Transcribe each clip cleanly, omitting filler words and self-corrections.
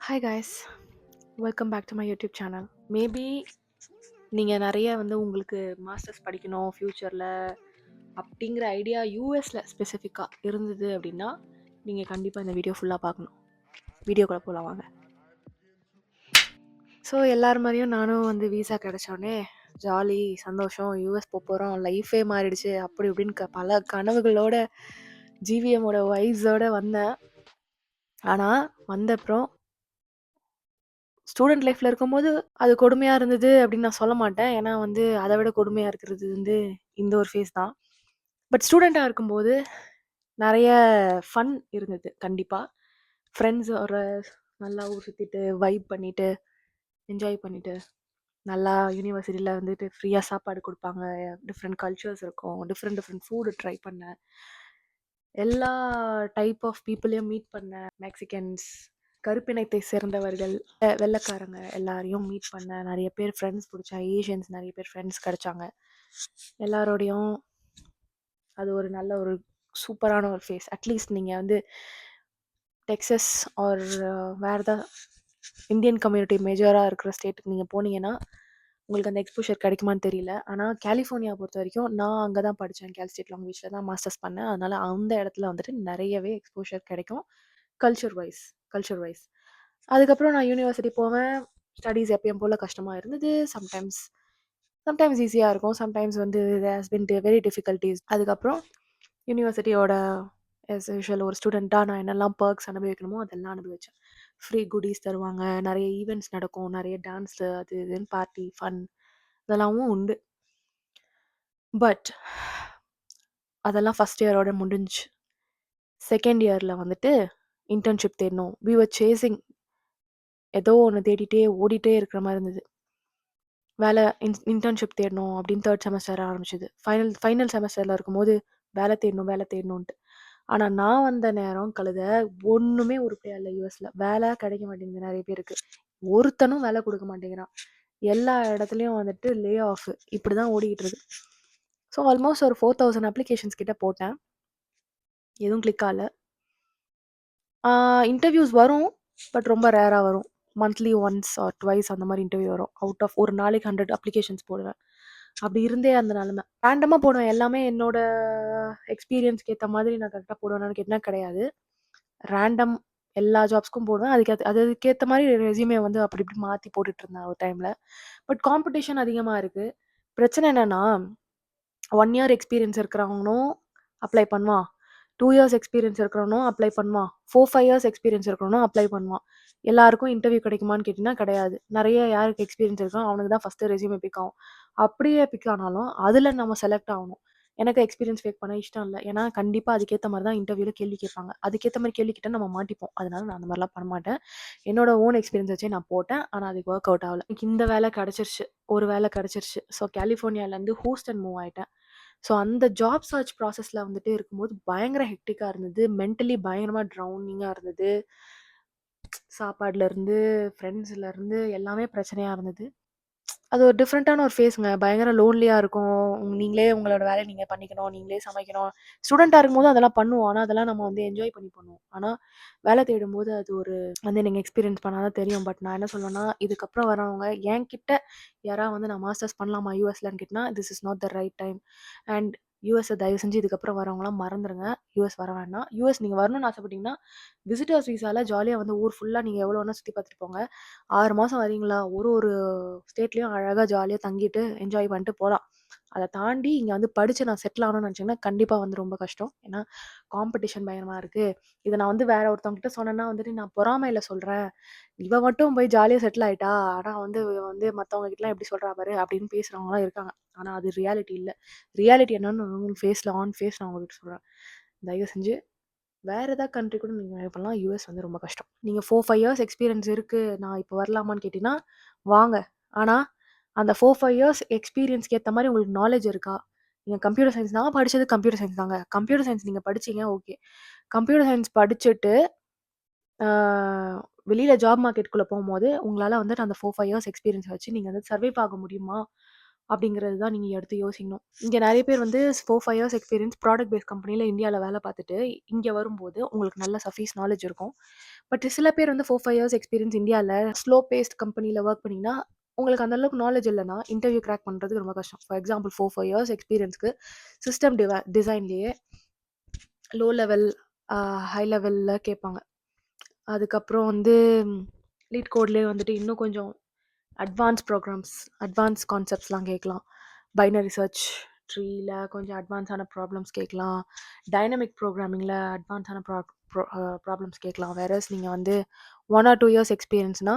Hi guys, welcome back to my YouTube channel. Maybe நீங்கள் நிறைய உங்களுக்கு மாஸ்டர்ஸ் படிக்கணும் ஃப்யூச்சரில் அப்படிங்கிற ஐடியா யூஎஸில் ஸ்பெசிஃபிக்காக இருந்தது அப்படின்னா நீங்கள் கண்டிப்பாக இந்த வீடியோ ஃபுல்லாக பார்க்கணும். வீடியோக்குள்ளே போகலாம் வாங்க. ஸோ எல்லார் மாதிரியும் நானும் வீசா கிடைச்சோடனே ஜாலி சந்தோஷம் யூஎஸ் போகிறோம், லைஃபே மாறிடுச்சு அப்படி இப்படின்னு பல கனவுகளோட ஜிவிஎம்மோட வைஸோட வந்தேன். ஆனால் வந்தப்புறம் ஸ்டூடெண்ட் லைஃப்பில் இருக்கும்போது அது கொடுமையாக இருந்தது அப்படின்னு நான் சொல்ல மாட்டேன். ஏன்னா அதை விட கொடுமையாக இருக்கிறது இந்த ஒரு ஃபேஸ் தான். பட் ஸ்டூடெண்ட்டாக இருக்கும்போது நிறைய ஃபன் இருந்தது கண்டிப்பாக. ஃப்ரெண்ட்ஸோட நல்லா ஊர் சுற்றிட்டு வைப் பண்ணிவிட்டு என்ஜாய் பண்ணிவிட்டு நல்லா யூனிவர்சிட்டியில் ஃப்ரீயாக சாப்பாடு கொடுப்பாங்க. டிஃப்ரெண்ட் கல்ச்சர்ஸ் இருக்கும், டிஃப்ரெண்ட் டிஃப்ரெண்ட் ஃபுட்டு ட்ரை பண்ணேன். எல்லா டைப் ஆஃப் பீப்புளையும் மீட் பண்ணேன். மெக்சிகன்ஸ், கருப்பினத்தை சேர்ந்தவர்கள், வெள்ளைக்காரங்க எல்லாரையும் மீட் பண்ணேன். நிறைய பேர் ஃப்ரெண்ட்ஸ் பிடிச்சேன். ஏஷியன்ஸ் நிறைய பேர் ஃப்ரெண்ட்ஸ் கிடைச்சாங்க. எல்லாரோடையும் அது ஒரு நல்ல ஒரு சூப்பரான ஒரு ஃபேஸ். அட்லீஸ்ட் நீங்கள் டெக்ஸஸ் ஆர் வேறு ஏதாவது இந்தியன் கம்யூனிட்டி மேஜராக இருக்கிற ஸ்டேட்டுக்கு நீங்கள் போனீங்கன்னா உங்களுக்கு அந்த எக்ஸ்போஷர் கிடைக்குமான்னு தெரியல. ஆனால் கலிஃபோர்னியா பொறுத்த வரைக்கும் நான் அங்கே தான் படித்தேன். கேல் ஸ்டேட் லாங்குவேஜில் தான் மாஸ்டர்ஸ் பண்ணேன். அதனால் அந்த இடத்துல நிறையவே எக்ஸ்போஷர் கிடைக்கும் கல்ச்சர் வைஸ். அதுக்கப்புறம் நான் யூனிவர்சிட்டி போவேன். ஸ்டடீஸ் எப்பயும் போல் கஷ்டமாக இருந்தது. சம்டைம்ஸ் ஈஸியாக இருக்கும். Sometimes has been very difficulties. அதுக்கப்புறம் யூனிவர்சிட்டியோட ஆஸ் யூஷுவல் ஒரு ஸ்டூடெண்ட்டாக நான் என்னெல்லாம் பர்க்ஸ் அனுபவிக்கணுமோ அதெல்லாம் அனுபவித்தேன். ஃப்ரீ குடீஸ் தருவாங்க, நிறைய ஈவெண்ட்ஸ் நடக்கும், நிறைய டான்ஸு, அது இதுன்னு பார்ட்டி ஃபன் இதெல்லாமும் உண்டு. பட் அதெல்லாம் ஃபஸ்ட் இயரோட முடிஞ்சுச்சு. செகண்ட் இயரில் இன்டர்ன்ஷிப் தேடணும். வி வர் சேசிங், ஏதோ ஒன்று தேடிட்டே ஓடிட்டே இருக்கிற மாதிரி இருந்தது. வேலை இன்டர்ன்ஷிப் தேடணும் அப்படின்னு தேர்ட் செமஸ்டர் ஆரம்பிச்சிது. ஃபைனல் செமஸ்டரில் இருக்கும்போது வேலை தேடணுன்ட்டு. ஆனால் நான் வந்த நேரம் கழுத ஒன்றுமே உருப்படியா இல்லை. யூஎஸில் வேலை கிடைக்க மாட்டேங்குது. நிறைய பேருக்கு ஒருத்தனும் வேலை கொடுக்க மாட்டேங்கிறான். எல்லா இடத்துலையும் லே ஆஃப் இப்படி தான் ஓடிக்கிட்டு இருக்கு. ஸோ ஆல்மோஸ்ட் ஒரு 4000 அப்ளிகேஷன்ஸ் கிட்ட போட்டேன். எதுவும் கிளிக் ஆகல. இன்டர்வியூஸ் வரும், பட் ரொம்ப ரேராக வரும். மந்த்லி ஒன்ஸ் ஆர் ட்வைஸ் அந்த மாதிரி இன்டர்வியூ வரும். அவுட் ஆஃப் ஒரு நாளைக்கு 100 அப்ளிகேஷன்ஸ் போடுவேன். அப்படி இருந்தே அந்த நிலமை. ரேண்டமாக போடுவேன். எல்லாமே என்னோட எக்ஸ்பீரியன்ஸ்க்கு ஏற்ற மாதிரி நான் கரெக்டாக போடுவேன்னு கேட்டால் கிடையாது. ரேண்டம் எல்லா ஜாப்ஸ்க்கும் போடுவேன். அதுக்கேற்ற மாதிரி ரெஸ்யூமே அப்படி இப்படி மாற்றி போட்டுட்டு இருந்தேன் ஒரு டைமில். பட் காம்படிஷன் அதிகமாக இருக்குது. பிரச்சனை என்னென்னா 1 இயர் எக்ஸ்பீரியன்ஸ் இருக்கிறவனும் அப்ளை பண்ணுவான், 2 இயர்ஸ் எக்ஸ்பீரியன்ஸ் இருக்கிறவனும் அப்ளை பண்ணுவான், 4-5 இயர்ஸ் எக்ஸ்பீரியன்ஸ் இருக்கிறவனும் அப்ளை பண்ணுவான். எல்லாருக்கும் இன்டர்வியூ கிடைக்குமான்னு கேட்டிங்கன்னா கிடையாது. நிறைய யாருக்கு எக்ஸ்பீரியன்ஸ் இருக்கோ அவனுக்கு தான் ஃபஸ்ட்டு ரெஸ்யூமே பிக் ஆகும். அப்படியே பிக் ஆனாலும் அதில் நம்ம செலக்ட் ஆகணும். எனக்கு எக்ஸ்பீரியன்ஸ் ஃபேக் பண்ண இஷ்டம் இல்லை. ஏன்னா கண்டிப்பாக அதுக்கேற்ற மாதிரி தான் இன்டர்வியூவில் கேள்வி கேட்பாங்க. அதுக்கேற்ற மாதிரி கேள்வி கேட்டால் நம்ம மாட்டிப்போம். அதனால நான் அந்த மாதிரிலாம் பண்ண மாட்டேன். என்னோட ஓன் எக்ஸ்பீரியன்ஸ் வச்சே நான் போட்டேன். ஆனால் அதுக்கு ஒர்க் அவுட் ஆகல. எனக்கு இந்த வேலை கிடச்சிருச்சு, ஒரு வேலை கிடச்சிருச்சு. ஸோ கலிஃபோர்னியாவிலேருந்து ஹூஸ்டன் மூவ் ஆகிட்டேன். ஸோ அந்த ஜாப் சர்ச் ப்ராசஸில் இருக்கும்போது பயங்கர ஹெக்டிக்காக இருந்தது. மென்டலி பயங்கரமாக ட்ரௌனிங்காக இருந்தது. சாப்பாடுலேருந்து ஃப்ரெண்ட்ஸ்லேருந்து எல்லாமே பிரச்சனையாக இருந்தது. அது ஒரு டிஃப்ரெண்ட்டான ஒரு ஃபேஸுங்க. பயங்கர லோன்லியாக இருக்கும். நீங்களே உங்களோட வேலையை நீங்கள் பண்ணிக்கணும், நீங்களே சமைக்கணும். ஸ்டூடெண்ட்டாக இருக்கும்போது அதெல்லாம் பண்ணுவோம். ஆனால் அதெல்லாம் நம்ம என்ஜாய் பண்ணி பண்ணுவோம். ஆனால் வேலை தேடும்போது அது ஒரு நீங்கள் எக்ஸ்பீரியன்ஸ் பண்ணால் தான் தெரியும். பட் நான் என்ன சொல்லுவேன்னா, இதுக்கப்புறம் வரவங்க என்கிட்ட யாராவது நான் மாஸ்டர்ஸ் பண்ணலாமா யூஎஸ்லன்னு கேட்டினா, this is not the right time. And யூஎஸை தயவு செஞ்சு இதுக்கப்புறம் வரவங்களாம் மறந்துடுங்க. யூஎஸ் வர வேண்டாம். யூஎஸ் நீங்கள் வரணும்னு ஆசைப்பட்டீங்கன்னா விசிட்டர்ஸ் வீசாவில் ஜாலியாக ஊர் ஃபுல்லாக நீங்கள் எவ்வளோ வேணால் சுற்றி பார்த்துட்டு போங்க. 6 மாதம் வரீங்களா, ஒரு ஸ்டேட்லேயும் அழகாக ஜாலியாக தங்கிட்டு என்ஜாய் பண்ணிட்டு போகலாம். அதை தாண்டி இங்கே படித்து நான் செட்டில் ஆகணும்னு நினச்சிங்கன்னா கண்டிப்பாக ரொம்ப கஷ்டம். ஏன்னா காம்படிஷன் பயங்கரமாக இருக்குது. இதை நான் வேற ஒருத்தவங்ககிட்ட சொன்னேன்னா நான் பொறாமையில் சொல்கிறேன், இவ மட்டும் போய் ஜாலியாக செட்டில் ஆகிட்டா, ஆனால் மற்றவங்க கிட்டலாம் எப்படி சொல்கிறா பாரு அப்படின்னு பேசுகிறவங்களாம் இருக்காங்க. ஆனால் அது ரியாலிட்டி இல்லை. ரியாலிட்டி என்னன்னு ஆன் ஃபேஸ் நான் உங்ககிட்ட சொல்கிறேன். தயவு செஞ்சு வேறு ஏதாவது கண்ட்ரி கூட நீங்கள் பண்ணலாம். யூஎஸ் ரொம்ப கஷ்டம். நீங்கள் 4-5 இயர்ஸ் எக்ஸ்பீரியன்ஸ் இருக்குது, நான் இப்போ வரலாமான்னு கேட்டிங்கன்னா வாங்க. ஆனால் அந்த 4-5 இயர்ஸ் எக்ஸ்பீரியன்ஸ்க்கு ஏற்ற மாதிரி உங்களுக்கு நாலேஜ் இருக்கா? நீங்கள் கம்ப்யூட்டர் சயின்ஸ், நான் படித்தது கம்ப்யூட்டர் சயின்ஸ் தாங்க. கம்ப்யூட்டர் சயின்ஸ் நீங்கள் படிச்சீங்க, ஓகே. கம்ப்யூட்டர் சயின்ஸ் படிச்சுட்டு வெளியில் ஜாப் மார்க்கெட்டுக்குள்ளே போகும்போது உங்களால் அந்த 4-5 இயர்ஸ் எக்ஸ்பீரியன்ஸ் வச்சு நீங்கள் சர்வைவ் ஆக முடியுமா அப்படிங்கிறது தான் நீங்க எடுத்து யோசிக்கணும். இங்க நெறைய பேர் வந்து 4, 5 இயர்ஸ் எக்ஸ்பீரியன்ஸ் ப்ராடக்ட் பேஸ்ட் கம்பெனில இந்தியால வேல பார்த்துட்டு, இங்க வரும்போது உங்களுக்கு நல்ல சஃபீஸ் நாலேட்ஜ் இருக்கும். பட் சில பேர் வந்து 4, 5 இயர்ஸ் எக்ஸ்பீரியன்ஸ் இந்தியால ஸ்லோ பேஸ்ட் கம்பெனில வொர்க் பண்ணீங்கன்னா, உங்களுக்கு அந்த அளவுக்கு நாலேட்ஜ் இல்லன்னா, இன்டர்வியூ கிராக் பண்றதுக்கு ரொம்ப கஷ்டம். ஃபார் எக்ஸாம்பிள் 4, 5 இயர்ஸ் எக்ஸ்பீரியன்ஸ்க்கு சிஸ்டம் டிசைன்லயே லோ லெவல், ஹை லெவல்ல கேட்பாங்க. அதுக்கப்புறம் வந்து லீட் கோட்லயே வந்துட்டு இன்னும் கொஞ்சம் அட்வான்ஸ் ப்ரோக்ராம்ஸ், அட்வான்ஸ் கான்செப்ட்ஸ்லாம் கேட்கலாம். பைனரி சர்ச் ட்ரீல கொஞ்சம் அட்வான்ஸான ப்ராப்ளம்ஸ் கேட்கலாம். டைனமிக் ப்ரோக்ராமிங்கில அட்வான்ஸான ப்ராப்ளம்ஸ் கேட்கலாம். வேறஸ் நீங்க வந்து 1 ஆர் 2 இயர்ஸ் எக்ஸ்பீரியன்ஸ்னா,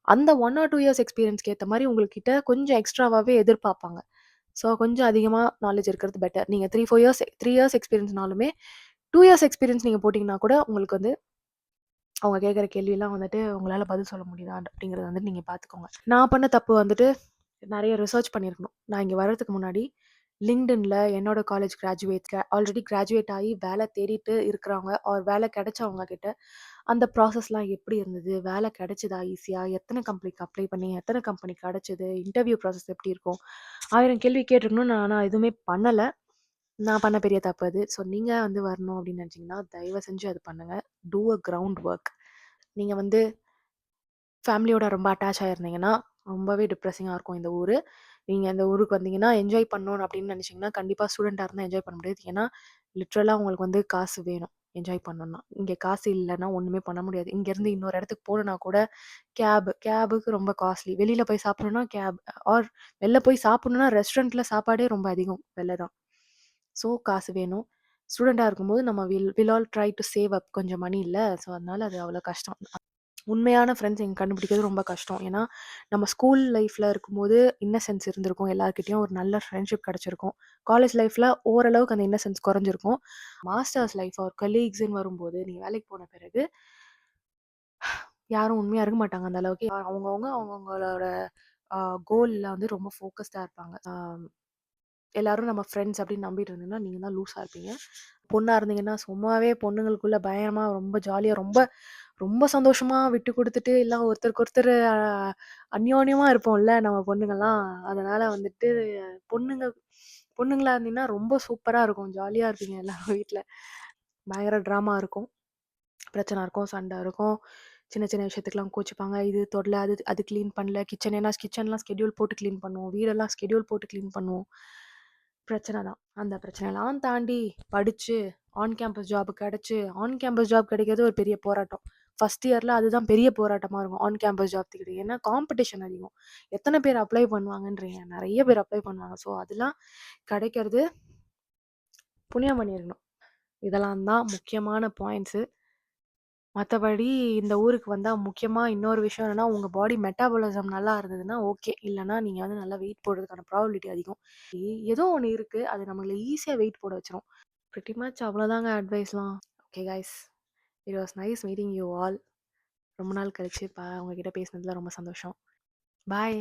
அந்த 1 ஆர் 2 இயர்ஸ் எக்ஸ்பீரியன்ஸ்க்கு ஏத்த மாரி உங்ககிட்ட கொஞ்சம் எக்ஸ்ட்ராவாவே எதிர்பார்ப்பாங்க. ஸோ, கொஞ்சம் அதிகமா நாலேட்ஜ் இருக்கிறது பெட்டர். நீங்க 3 இயர்ஸ் எக்ஸ்பீரியன்ஸ்னாலுமே 2 இயர்ஸ் எக்ஸ்பீரியன்ஸ் நீங்க போட்டீங்கன்னா கூட உங்களுக்கு வந்து அவங்க கேட்குற கேள்விலாம் வந்துட்டு உங்களால பதில் சொல்ல முடியுதா அப்படிங்கிறத வந்துட்டு நீங்க பார்த்துக்கோங்க. நான் பண்ண தப்பு வந்துட்டு நெறைய ரிசர்ச் பண்ணியிருக்கணும். நான் இங்க வர்றதுக்கு முன்னாடி LinkedInல என்னோட காலேஜ் கிராஜுவேட்ஸ்ல ஆல்ரெடி கிராஜுவேட் ஆகி வேலை தேடிட்டு இருக்கிறவங்க ஆர் வேலை கிடைச்சவங்க கிட்ட அந்த ப்ராசஸ்லாம் எப்படி இருந்தது? வேலை கிடைச்சதா ஈஸியா? எத்தன கம்பெனிக்கு அப்ளை பண்ணீங்க? எத்தன கம்பெனி கிடைச்சது? இன்டர்வியூ ப்ராசஸ் எப்படி இருக்கும்? 1000 கேள்வி கேட்டுருக்கணும்னு ஆனா எதுவுமே பண்ணல. நான் பண்ண பெரிய தப்பு அது. ஸோ நீங்க வந்து வரணும் அப்படின்னு நினைச்சீங்கன்னா, தயவு செஞ்சு அது பண்ணுங்க. டூ அ கிரவுண்ட் வொர்க். நீங்க வந்து ஃபேமிலியோட ரொம்ப அட்டாச் ஆயிருந்தீங்கன்னா, ரொம்பவே டிப்ரஸிங்கா இருக்கும் இந்த ஊரு. நீங்க இந்த ஊருக்கு வந்தீங்கன்னா, என்ஜாய் பண்ணணும் அப்படின்னு நினைச்சீங்கன்னா, கண்டிப்பா ஸ்டூடெண்ட்டா இருந்தா என்ஜாய் பண்ண முடியாது. ஏன்னா, லிட்ரலா உங்களுக்கு வந்து காசு வேணும், என்ஜாய் பண்ணணும்னா. இங்க காசு இல்லன்னா ஒண்ணுமே பண்ண முடியாது. இங்கேருந்து இன்னொரு இடத்துக்கு போணும்னா கூட கேபுக்கு ரொம்ப காஸ்ட்லி. வெளியில போய் சாப்பிடணும்னா கேப் ஆர் வெளில போய் சாப்பிடணும்னா ரெஸ்டாரண்ட்ல சாப்பாடே ரொம்ப அதிகம் விலை தான். ஸோ காசு வேணும். ஸ்டூடெண்ட்டா இருக்கும்போது நம்ம will all try to save up கொஞ்சம் மணி இல்ல. ஸோ அதனால அது அவ்வளோ கஷ்டம். உண்மையான ஃப்ரெண்ட்ஸ் இங்க கண்டுபிடிக்கிறது ரொம்ப கஷ்டம். ஏன்னா, நம்ம ஸ்கூல் லைஃப்ல இருக்கும்போது இன்னசென்ஸ் இருந்திருக்கும். எல்லார்கிட்டயும் ஒரு நல்ல ஃப்ரெண்ட்ஷிப் கிடைச்சிருக்கும். காலேஜ் லைஃப்ல ஓரளவுக்கு அந்த இன்னசென்ஸ் குறைஞ்சிருக்கும். மாஸ்டர்ஸ் லைஃப் ஆர் கலீக்ஸ்ன்னு வரும்போது, நீங்க வேலைக்கு போன பிறகு யாரும் உண்மையா இருக்க மாட்டாங்க அந்த அளவுக்கு. அவங்கவங்களோட அ கோல்ல வந்து ரொம்ப ஃபோக்கஸ்டா இருப்பாங்க. எல்லாரும் நம்ம ஃப்ரெண்ட்ஸ் அப்படின்னு நம்பிட்டு இருந்தீங்கன்னா, நீங்க தான் லூஸா இருப்பீங்க. பொண்ணா இருந்தீங்கன்னா, சும்மாவே பொண்ணுங்களுக்குள்ள பயங்கரமா ரொம்ப ஜாலியா ரொம்ப ரொம்ப சந்தோஷமா விட்டு குடுத்துட்டு, எல்லாம் ஒருத்தருக்கு ஒருத்தர் அந்யோன்யமா இருப்போம்ல நம்ம பொண்ணுங்கலாம். அதனால வந்துட்டு பொண்ணுங்க பொண்ணுங்களா இருந்தீங்கன்னா, ரொம்ப சூப்பரா இருக்கும். ஜாலியா இருப்பீங்க எல்லாரும் வீட்ல. பயங்கர ட்ராமா இருக்கும். பிரச்சனை இருக்கும், சண்டை இருக்கும். சின்ன சின்ன விஷயத்துக்குலாம் கோச்சுப்பாங்க. இது தொடல, அது அது கிளீன் பண்ணல. கிச்சன்லாம் ஸ்கெட்யூல் போட்டு கிளீன் பண்ணுவோம். வீடெல்லாம் ஸ்கெட்யூல் போட்டு கிளீன் பண்ணுவோம். பிரச்சனை தான். அந்த பிரச்சனைலாம் தாண்டி படிச்சு, ஆன் கேம்பஸ் ஜாப் கிடைச்சு, ஆன் கேம்பஸ் ஜாப் கிடைக்கிறது ஒரு பெரிய போராட்டம். ஃபர்ஸ்ட் இயர்ல அதுதான் பெரிய போராட்டமா இருக்கும். ஆன் கேம்பஸ் ஜாப் கிடைக்கிறது. ஏன்னா காம்படிஷன் அதிகம். எத்தன பேர் அப்ளை பண்ணுவாங்கன்றீங்க. நெறைய பேர் அப்ளை பண்ணுவாங்க. ஸோ அதெல்லாம் கிடைக்கிறது புண்ணியம் பண்ணியிருக்கணும். இதெல்லாம் தான் முக்கியமான பாயிண்ட்ஸு. மத்தபடி இந்த ஊருக்கு வந்தா முக்கியமா இன்னொரு விஷயம் என்னன்னா, உங்க பாடி மெட்டாபாலிசம் நல்லா இருந்ததுன்னா ஓகே. இல்லன்னா நீங்க வந்து நல்லா வெயிட் போடுறதுக்கான ப்ராபபிலிட்டி அதிகம். ஏதோ ஒண்ணு இருக்கு. அது நம்மள ஈஸியா வெயிட் போட வச்சுரும். பிரிட்டி மச் அவ்வளோதாங்க அட்வைஸ்லாம். Okay guys. It was nice meeting you all. ரொம்ப நாள் கழிச்சு உங்ககிட்ட பேசினதுல ரொம்ப சந்தோஷம். பாய்.